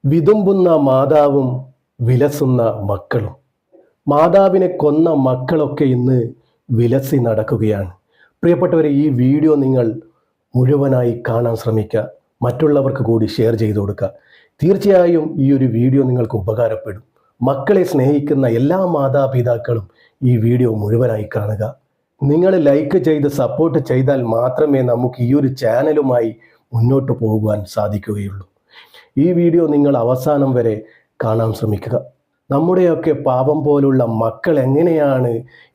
വിതുമ്പുന്ന മാതാവും വിലസുന്ന മക്കളും. മാതാവിനെ കൊന്ന മക്കളൊക്കെ ഇന്ന് വിലസി നടക്കുകയാണ്. പ്രിയപ്പെട്ടവരെ, ഈ വീഡിയോ നിങ്ങൾ മുഴുവനായി കാണാൻ ശ്രമിക്കുക. മറ്റുള്ളവർക്ക് കൂടി ഷെയർ ചെയ്തു കൊടുക്കുക. തീർച്ചയായും ഈ ഒരു വീഡിയോ നിങ്ങൾക്ക് ഉപകാരപ്പെടും. മക്കളെ സ്നേഹിക്കുന്ന എല്ലാ മാതാപിതാക്കളും ഈ വീഡിയോ മുഴുവനായി കാണുക. നിങ്ങൾ ലൈക്ക് ചെയ്ത് സപ്പോർട്ട് ചെയ്താൽ മാത്രമേ നമുക്ക് ഈ ഒരു ചാനലുമായി മുന്നോട്ട് പോകുവാൻ സാധിക്കുകയുള്ളൂ. ഈ വീഡിയോ നിങ്ങൾ അവസാനം വരെ കാണാൻ ശ്രമിക്കുക. നമ്മുടെയൊക്കെ പാപം പോലുള്ള മക്കൾ എങ്ങനെയാണ്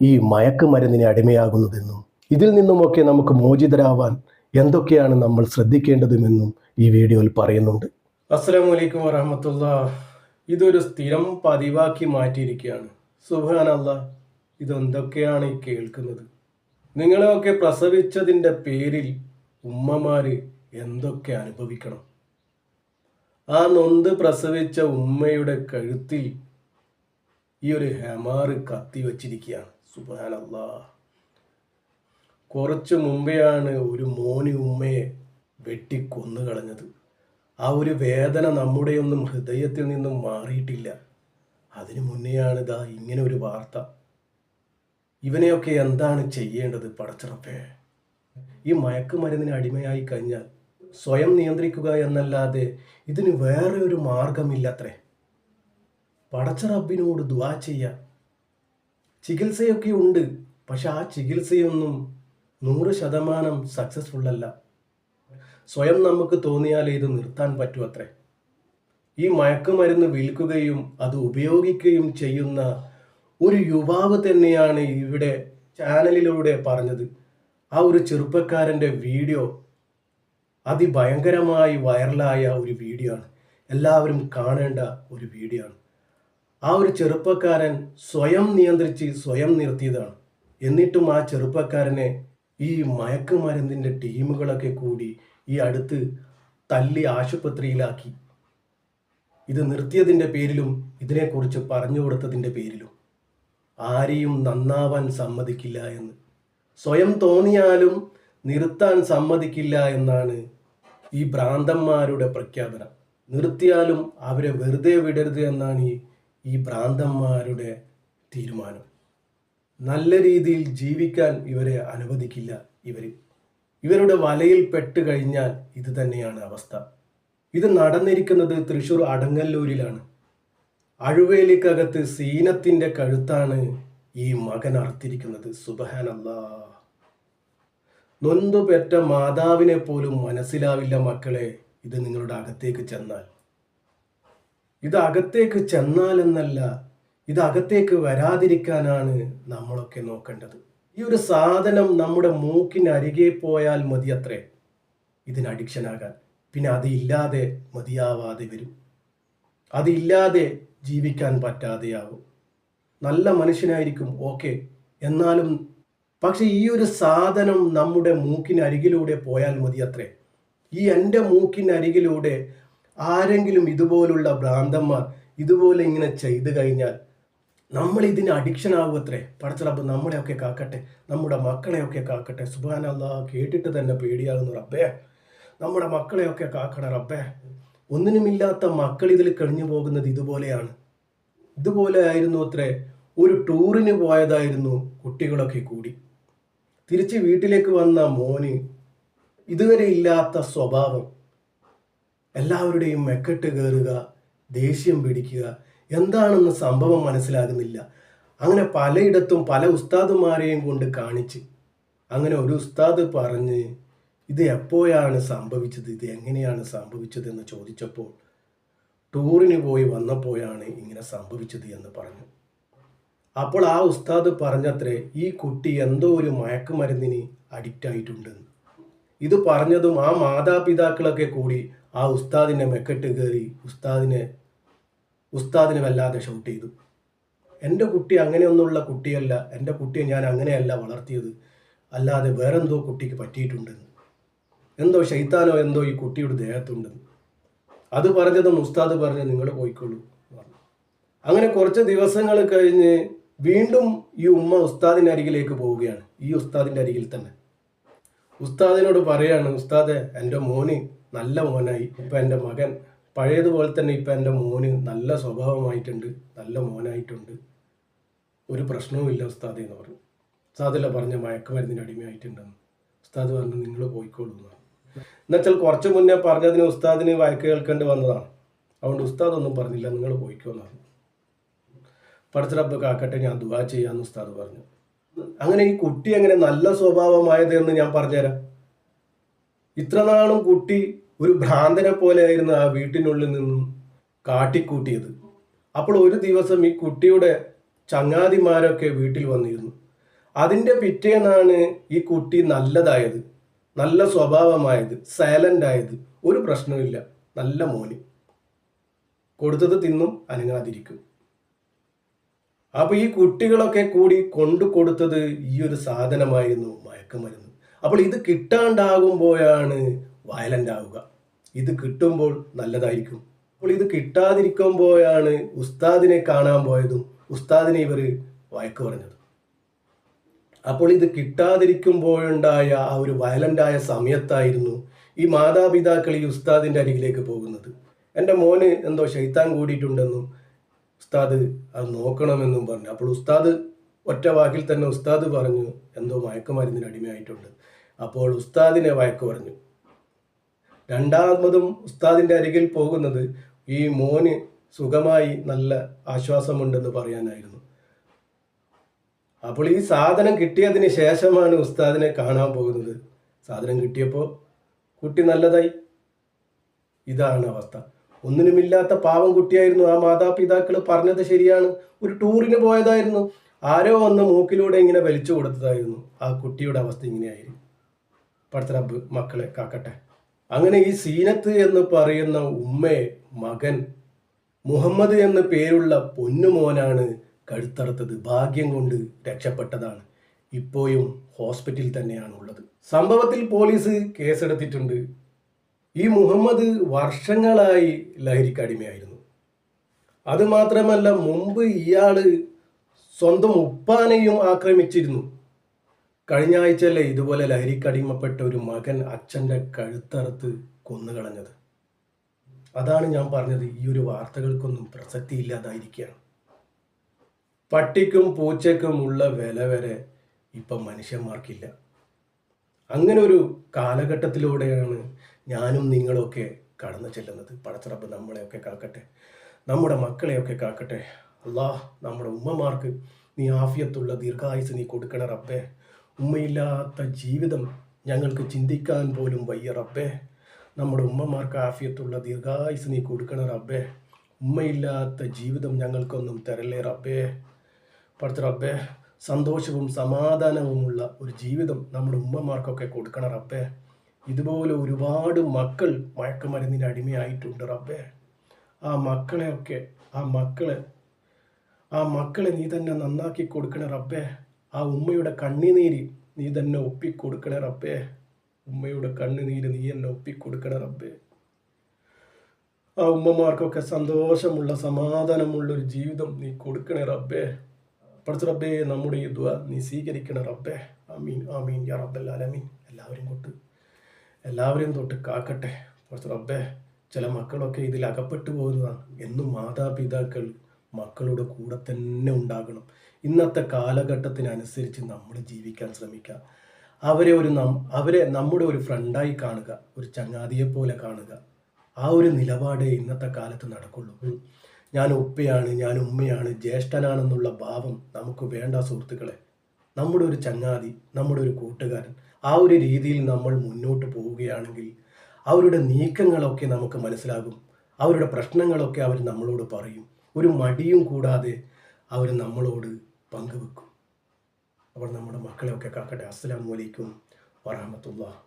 ഈ മയക്കുമരുന്നിന് അടിമയാകുന്നതെന്നും ഇതിൽ നിന്നുമൊക്കെ നമുക്ക് മോചിതരാവാൻ എന്തൊക്കെയാണ് നമ്മൾ ശ്രദ്ധിക്കേണ്ടതുമെന്നും ഈ വീഡിയോയിൽ പറയുന്നുണ്ട്. അസ്സലാമു അലൈക്കും വറഹ്മത്തുള്ളാഹി. ഇതൊരു സ്ഥിരം പതിവാക്കി മാറ്റിയിരിക്കുകയാണ്. സുബ്ഹാനല്ലാഹ്, ഇതെന്തൊക്കെയാണ് ഈ കേൾക്കുന്നത്? നിങ്ങളെയൊക്കെ പ്രസവിച്ചതിൻ്റെ പേരിൽ ഉമ്മമാര് എന്തൊക്കെ അനുഭവിക്കണം? ആ നൊന്ത് പ്രസവിച്ച ഉമ്മയുടെ കഴുത്തിൽ ഈ ഒരു ഹെമാറ് കത്തി വച്ചിരിക്കുകയാണ്. സുബ്ഹാനല്ലാഹ്. കുറച്ച് മുമ്പെയാണ് ഒരു മോന് ഉമ്മയെ വെട്ടിക്കൊന്നു കളഞ്ഞത്. ആ ഒരു വേദന നമ്മുടെയൊന്നും ഹൃദയത്തിൽ നിന്നും മാറിയിട്ടില്ല. അതിനു മുന്നെയാണ് ഇതാ ഇങ്ങനെ ഒരു വാർത്ത. ഇവനെയൊക്കെ എന്താണ് ചെയ്യേണ്ടത് പടച്ചറപ്പേ? ഈ മയക്കുമരുന്നിന് അടിമയായി കഴിഞ്ഞാൽ സ്വയം നിയന്ത്രിക്കുക എന്നല്ലാതെ ഇതിന് വേറെ ഒരു മാർഗമില്ലത്രേ. പടച്ചറബിനോട് ദുആ ചെയ്യാം. ചികിത്സയൊക്കെ ഉണ്ട്, പക്ഷെ ആ ചികിത്സയൊന്നും 100% സക്സസ്ഫുൾ അല്ല. സ്വയം നമുക്ക് തോന്നിയാൽ ഇത് നിർത്താൻ പറ്റുമത്രേ. ഈ മയക്കുമരുന്ന് വിൽക്കുകയും അത് ഉപയോഗിക്കുകയും ചെയ്യുന്ന ഒരു യുവാവ് തന്നെയാണ് ഇവിടെ ചാനലിലൂടെ പറഞ്ഞത്. ആ ഒരു ചെറുപ്പക്കാരൻ്റെ വീഡിയോ അതിഭയങ്കരമായി വൈറലായ ഒരു വീഡിയോ ആണ്. എല്ലാവരും കാണേണ്ട ഒരു വീഡിയോ ആണ്. ആ ഒരു ചെറുപ്പക്കാരൻ സ്വയം നിയന്ത്രിച്ച് സ്വയം നിർത്തിയതാണ്. എന്നിട്ടും ആ ചെറുപ്പക്കാരനെ ഈ മയക്കുമരുന്നിൻ്റെ ടീമുകളൊക്കെ കൂടി ഈ അടുത്ത് തല്ലി ആശുപത്രിയിലാക്കി. ഇത് നിർത്തിയതിൻ്റെ പേരിലും ഇതിനെക്കുറിച്ച് പറഞ്ഞു കൊടുത്തതിൻ്റെ പേരിലും. ആരെയും നന്നാവാൻ സമ്മതിക്കില്ല എന്ന്, സ്വയം തോന്നിയാലും നിർത്താൻ സമ്മതിക്കില്ല എന്നാണ് ഈ ഭ്രാന്തന്മാരുടെ പ്രഖ്യാപനം. നിർത്തിയാലും അവരെ വെറുതെ വിടരുത് എന്നാണ് ഈ ഭ്രാന്തന്മാരുടെ തീരുമാനം. നല്ല രീതിയിൽ ജീവിക്കാൻ ഇവരെ അനുവദിക്കില്ല. ഇവരുടെ വലയിൽ പെട്ട് കഴിഞ്ഞാൽ ഇത് തന്നെയാണ് അവസ്ഥ. ഇത് നടന്നിരിക്കുന്നത് തൃശ്ശൂർ അടങ്ങല്ലൂരിലാണ്. അഴുവേലിക്കകത്ത് സീനത്തിൻ്റെ കഴുത്താണ് ഈ മകൻ അറുത്തിരിക്കുന്നത്. സുബ്ഹാനല്ലാഹ്. നൊന്തുപെറ്റ മാതാവിനെ പോലും മനസ്സിലാവില്ല മക്കളെ, ഇത് നിങ്ങളുടെ അകത്തേക്ക് ചെന്നാൽ. ഇത് അകത്തേക്ക് ചെന്നാലെന്നല്ല, ഇത് അകത്തേക്ക് വരാതിരിക്കാനാണ് നമ്മളൊക്കെ നോക്കേണ്ടത്. ഈ ഒരു സാധനം നമ്മുടെ മൂക്കിനരികെ പോയാൽ മതി അത്രേ ഇതിന് അഡിക്ഷനാകാൻ. പിന്നെ അതില്ലാതെ മതിയാവാതെ വരും. അതില്ലാതെ ജീവിക്കാൻ പറ്റാതെയാവും. നല്ല മനുഷ്യനായിരിക്കും, ഓക്കെ, എന്നാലും പക്ഷെ ഈ ഒരു സാധനം നമ്മുടെ മൂക്കിനരികിലൂടെ പോയാൽ മതി അത്രേ. ഈ എൻ്റെ മൂക്കിനരികിലൂടെ ആരെങ്കിലും ഇതുപോലുള്ള ഭ്രാന്തന്മാർ ഇതുപോലെ ഇങ്ങനെ ചെയ്തു കഴിഞ്ഞാൽ നമ്മൾ ഇതിന് അഡിക്ഷൻ ആകും അത്രേ. പടച്ചറബ് നമ്മളെയൊക്കെ കാക്കട്ടെ, നമ്മുടെ മക്കളെയൊക്കെ കാക്കട്ടെ. സുബ്ഹാനല്ലാഹ്, കേട്ടിട്ട് തന്നെ പേടിയാകുന്നു റബ്ബേ. നമ്മുടെ മക്കളെയൊക്കെ കാക്കണ റബ്ബേ. ഒന്നിനുമില്ലാത്ത മക്കൾ ഇതിൽ കഴിഞ്ഞു പോകുന്നത് ഇതുപോലെയാണ്. ഇതുപോലെ ആയിരുന്നു അത്രേ. ഒരു ടൂറിന് പോയതായിരുന്നു കുട്ടികളൊക്കെ കൂടി. തിരിച്ച് വീട്ടിലേക്ക് വന്ന മോന് ഇതുവരെ ഇല്ലാത്ത സ്വഭാവം. എല്ലാവരുടെയും മെക്കെട്ട് കയറുക, ദേഷ്യം പിടിക്കുക, എന്താണെന്ന് സംഭവം മനസ്സിലാകുന്നില്ല. അങ്ങനെ പലയിടത്തും പല ഉസ്താദുമാരെയും കൊണ്ട് കാണിച്ച്, അങ്ങനെ ഒരു ഉസ്താദ് പറഞ്ഞ് ഇത് എപ്പോഴാണ് സംഭവിച്ചത്, ഇത് എങ്ങനെയാണ് സംഭവിച്ചതെന്ന് ചോദിച്ചപ്പോൾ ടൂറിന് പോയി വന്നപ്പോഴാണ് ഇങ്ങനെ സംഭവിച്ചത് എന്ന് പറഞ്ഞു. അപ്പോൾ ആ ഉസ്താദ് പറഞ്ഞത്രേ, ഈ കുട്ടി എന്തോ ഒരു മയക്കുമരുന്നിന് അഡിക്റ്റ് ആയിട്ടുണ്ടെന്ന്. ഇത് പറഞ്ഞതും ആ മാതാപിതാക്കളൊക്കെ കൂടി ആ ഉസ്താദിനെ മെക്കെട്ട് കയറി ഉസ്താദിനെ വല്ലാതെ ഷൗട്ട് ചെയ്തു. എൻ്റെ കുട്ടി അങ്ങനെയൊന്നുള്ള കുട്ടിയല്ല, എൻ്റെ കുട്ടിയെ ഞാൻ അങ്ങനെയല്ല വളർത്തിയത്, അല്ലാതെ വേറെന്തോ കുട്ടിക്ക് പറ്റിയിട്ടുണ്ടെന്ന്, എന്തോ ശൈത്താനോ എന്തോ ഈ കുട്ടിയുടെ ദേഹത്തുണ്ടെന്ന്. അത് പറഞ്ഞതും ഉസ്താദ് പറഞ്ഞ് നിങ്ങൾ പോയിക്കോളൂ പറഞ്ഞു. അങ്ങനെ കുറച്ച് ദിവസങ്ങൾ കഴിഞ്ഞ് വീണ്ടും ഈ ഉമ്മ ഉസ്താദിൻ്റെ അരികിലേക്ക് പോവുകയാണ്. ഈ ഉസ്താദിൻ്റെ അരികിൽ തന്നെ ഉസ്താദിനോട് പറയാണ്, ഉസ്താദെ, എൻ്റെ മോന് നല്ല മോനായി, ഇപ്പം എൻ്റെ മകൻ പഴയതുപോലെ തന്നെ ഇപ്പം എൻ്റെ മോന് നല്ല സ്വഭാവമായിട്ടുണ്ട്, നല്ല മോനായിട്ടുണ്ട്, ഒരു പ്രശ്നവുമില്ല ഉസ്താദ് എന്ന് പറഞ്ഞു. ഉസ്താദല്ല പറഞ്ഞ മയക്കുമരുന്നിന് അടിമയായിട്ടുണ്ടെന്ന്. ഉസ്താദ് പറഞ്ഞു നിങ്ങൾ പോയിക്കോളൂ എന്നാണ്. എന്നുവെച്ചാൽ കുറച്ച് മുന്നേ പറഞ്ഞതിന് ഉസ്താദിന് വഴക്ക് കേൾക്കേണ്ടി വന്നതാണ്. അതുകൊണ്ട് ഉസ്താദ് ഒന്നും പറഞ്ഞില്ല, നിങ്ങൾ പോയിക്കോ എന്നാണ്. പടച്ച റബ്ബ് കാക്കട്ടെ, ഞാൻ ദുആ ചെയ്യാമെന്ന് ഉസ്താദ് പറഞ്ഞു. അങ്ങനെ ഈ കുട്ടി എങ്ങനെ നല്ല സ്വഭാവമായതെന്ന് ഞാൻ പറഞ്ഞുതരാം. ഇത്ര നാളും കുട്ടി ഒരു ഭ്രാന്തനെ പോലെ ആയിരുന്നു ആ വീട്ടിനുള്ളിൽ നിന്നും കാട്ടിക്കൂട്ടിയത്. അപ്പോൾ ഒരു ദിവസം ഈ കുട്ടിയുടെ ചങ്ങാതിമാരൊക്കെ വീട്ടിൽ വന്നിരുന്നു. അതിൻ്റെ പിറ്റേന്നാണ് ഈ കുട്ടി നല്ലതായത്, നല്ല സ്വഭാവമായത്, സൈലന്റ് ആയത്. ഒരു പ്രശ്നവുമില്ല, നല്ല മോന്, കൊടുത്തത് തിന്നും അനങ്ങാതിരിക്കും. അപ്പൊ ഈ കുട്ടികളൊക്കെ കൂടി കൊണ്ടു കൊടുത്തത് ഈ ഒരു സാധനമായിരുന്നു, മയക്കുമരുന്ന്. അപ്പോൾ ഇത് കിട്ടാണ്ടാകുമ്പോഴാണ് വയലന്റ് ആവുക, ഇത് കിട്ടുമ്പോൾ നല്ലതായിരിക്കും. അപ്പോൾ ഇത് കിട്ടാതിരിക്കുമ്പോഴാണ് ഉസ്താദിനെ കാണാൻ പോയതും ഉസ്താദിനെ ഇവർ വഴക്ക് പറഞ്ഞത്. അപ്പോൾ ഇത് കിട്ടാതിരിക്കുമ്പോഴുണ്ടായ ആ ഒരു വയലൻ്റായ സമയത്തായിരുന്നു ഈ മാതാപിതാക്കൾ ഈ ഉസ്താദിൻ്റെ അരികിലേക്ക് പോകുന്നത്. എൻ്റെ മോന് എന്തോ ശൈത്താൻ കൂടിയിട്ടുണ്ടെന്നും ഉസ്താദ് അത് നോക്കണമെന്നും പറഞ്ഞു. അപ്പോൾ ഉസ്താദ് ഒറ്റ വാക്കിൽ തന്നെ ഉസ്താദ് പറഞ്ഞു എന്തോ മയക്കുമരുന്നിന് അടിമയായിട്ടുണ്ട്. അപ്പോൾ ഉസ്താദിനെ വഴക്ക് പറഞ്ഞു. രണ്ടാമതും ഉസ്താദിൻ്റെ അരികിൽ പോകുന്നത് ഈ മോന് സുഖമായി നല്ല ആശ്വാസമുണ്ടെന്ന് പറയാനായിരുന്നു. അപ്പോൾ ഈ സാധനം കിട്ടിയതിന് ശേഷമാണ് ഉസ്താദിനെ കാണാൻ പോകുന്നത്. സാധനം കിട്ടിയപ്പോൾ കുട്ടി നല്ലതായി. ഇതാണ് അവസ്ഥ. ഒന്നിനുമില്ലാത്ത പാവം കുട്ടിയായിരുന്നു. ആ മാതാപിതാക്കൾ പറഞ്ഞത് ശരിയാണ്. ഒരു ടൂറിന് പോയതായിരുന്നു, ആരോ വന്ന് മൂക്കിലൂടെ ഇങ്ങനെ വലിച്ചു കൊടുത്തതായിരുന്നു. ആ കുട്ടിയുടെ അവസ്ഥ ഇങ്ങനെയായിരുന്നു. പടച്ച റബ്ബ് മക്കളെ കാക്കട്ടെ. അങ്ങനെ ഈ സീനത്ത് എന്ന് പറയുന്ന ഉമ്മയെ മകൻ മുഹമ്മദ് എന്ന് പേരുള്ള പൊന്നുമോനാണ് കഴുത്തറുത്തത്. ഭാഗ്യം കൊണ്ട് രക്ഷപ്പെട്ടതാണ്. ഇപ്പോഴും ഹോസ്പിറ്റലിൽ തന്നെയാണ് ഉള്ളത്. സംഭവത്തിൽ പോലീസ് കേസെടുത്തിട്ടുണ്ട്. ഈ മുഹമ്മദ് വർഷങ്ങളായി ലഹരിക്ക് അടിമയായിരുന്നു. അതുമാത്രമല്ല, മുമ്പ് ഇയാള് സ്വന്തം ഉപ്പാനെയും ആക്രമിച്ചിരുന്നു. കഴിഞ്ഞ ആഴ്ചയല്ലേ ഇതുപോലെ ലഹരിക്കടിമപ്പെട്ട ഒരു മകൻ അച്ഛൻ്റെ കഴുത്തറുത്ത് കൊന്നുകളഞ്ഞത്. അതാണ് ഞാൻ പറഞ്ഞത്, ഈ ഒരു വാർത്തകൾക്കൊന്നും പ്രസക്തി ഇല്ലാതായിരിക്കുകയാണ്. പട്ടിക്കും പൂച്ചയ്ക്കും ഉള്ള വില വരെ ഇപ്പം മനുഷ്യന്മാർക്കില്ല. അങ്ങനെ ഒരു കാലഘട്ടത്തിലൂടെയാണ് ഞാനും നിങ്ങളൊക്കെ കടന്നു ചെല്ലുന്നത്. പടച്ച റബ്ബ് നമ്മളെയൊക്കെ കാക്കട്ടെ, നമ്മുടെ മക്കളെയൊക്കെ കാക്കട്ടെ. അല്ലാഹ് നമ്മുടെ ഉമ്മമാർക്ക് നീ ആഫിയത്തുള്ള ദീർഘായുസ് നീ കൊടുക്കണ റബ്ബേ. ഉമ്മയില്ലാത്ത ജീവിതം ഞങ്ങൾക്ക് ചിന്തിക്കാൻ പോലും വയ്യ റബ്ബേ. നമ്മുടെ ഉമ്മമാർക്ക് ആഫിയത്തുള്ള ദീർഘായുസ് നീ കൊടുക്കണ റബ്ബേ. ഉമ്മയില്ലാത്ത ജീവിതം ഞങ്ങൾക്കൊന്നും തരല്ലേ റബ്ബേ. പടച്ച റബ്ബേ, സന്തോഷവും സമാധാനവുമുള്ള ഒരു ജീവിതം നമ്മുടെ ഉമ്മമാർക്കൊക്കെ കൊടുക്കണം റബ്ബേ. ഇതുപോലെ ഒരുപാട് മക്കൾ മയക്കുമരുന്നിന് അടിമയായിട്ടുണ്ട് റബ്ബേ. ആ മക്കളെ നീ തന്നെ നന്നാക്കി കൊടുക്കണേ റബ്ബേ. ആ ഉമ്മയുടെ കണ്ണുനീര് നീ തന്നെ ഒപ്പിക്കൊടുക്കണേ റബ്ബേ. ഉമ്മയുടെ കണ്ണുനീര് നീ തന്നെ ഒപ്പിക്കൊടുക്കണേ റബ്ബേ. ആ ഉമ്മമാർക്കൊക്കെ സന്തോഷമുള്ള സമാധാനമുള്ള ഒരു ജീവിതം നീ കൊടുക്കണേ റബ്ബേ. പടച്ച റബ്ബേ, നമ്മുടെ ഈ ദുആ നീ സ്വീകരിക്കണേ റബ്ബേ. ആമീൻ ആമീൻ യാ റബ്ബൽ ആലമീൻ. എല്ലാവരെയും തൊട്ട് കാക്കട്ടെ പടച്ച റബ്ബേ. ചില മക്കളൊക്കെ ഇതിൽ അകപ്പെട്ടു പോകുന്നതാണ്. എന്നും മാതാപിതാക്കൾ മക്കളുടെ കൂടെ തന്നെ ഉണ്ടാകണം. ഇന്നത്തെ കാലഘട്ടത്തിനനുസരിച്ച് നമ്മൾ ജീവിക്കാൻ ശ്രമിക്കുക. അവരെ നമ്മുടെ ഒരു ഫ്രണ്ടായി കാണുക, ഒരു ചങ്ങാതിയെ പോലെ കാണുക. ആ ഒരു നിലപാടേ ഇന്നത്തെ കാലത്ത് നടക്കുള്ളൂ. ഞാൻ ഉപ്പയാണ്, ഞാൻ ഉമ്മയാണ്, ജ്യേഷ്ഠനാണെന്നുള്ള ഭാവം നമുക്ക് വേണ്ട സുഹൃത്തുക്കളെ. നമ്മുടെ ഒരു ചങ്ങാതി, നമ്മുടെ ഒരു കൂട്ടുകാരൻ, ആ ഒരു രീതിയിൽ നമ്മൾ മുന്നോട്ട് പോവുകയാണെങ്കിൽ അവരുടെ നീക്കങ്ങളൊക്കെ നമുക്ക് മനസ്സിലാകും. അവരുടെ പ്രശ്നങ്ങളൊക്കെ അവർ നമ്മളോട് പറയും. ഒരു മടിയും കൂടാതെ അവർ നമ്മളോട് പങ്കുവെക്കും. അവർ നമ്മുടെ മക്കളെയൊക്കെ കാക്കട്ടെ. അസ്സലാമു അലൈക്കും വറഹ്മത്തുള്ളാഹി.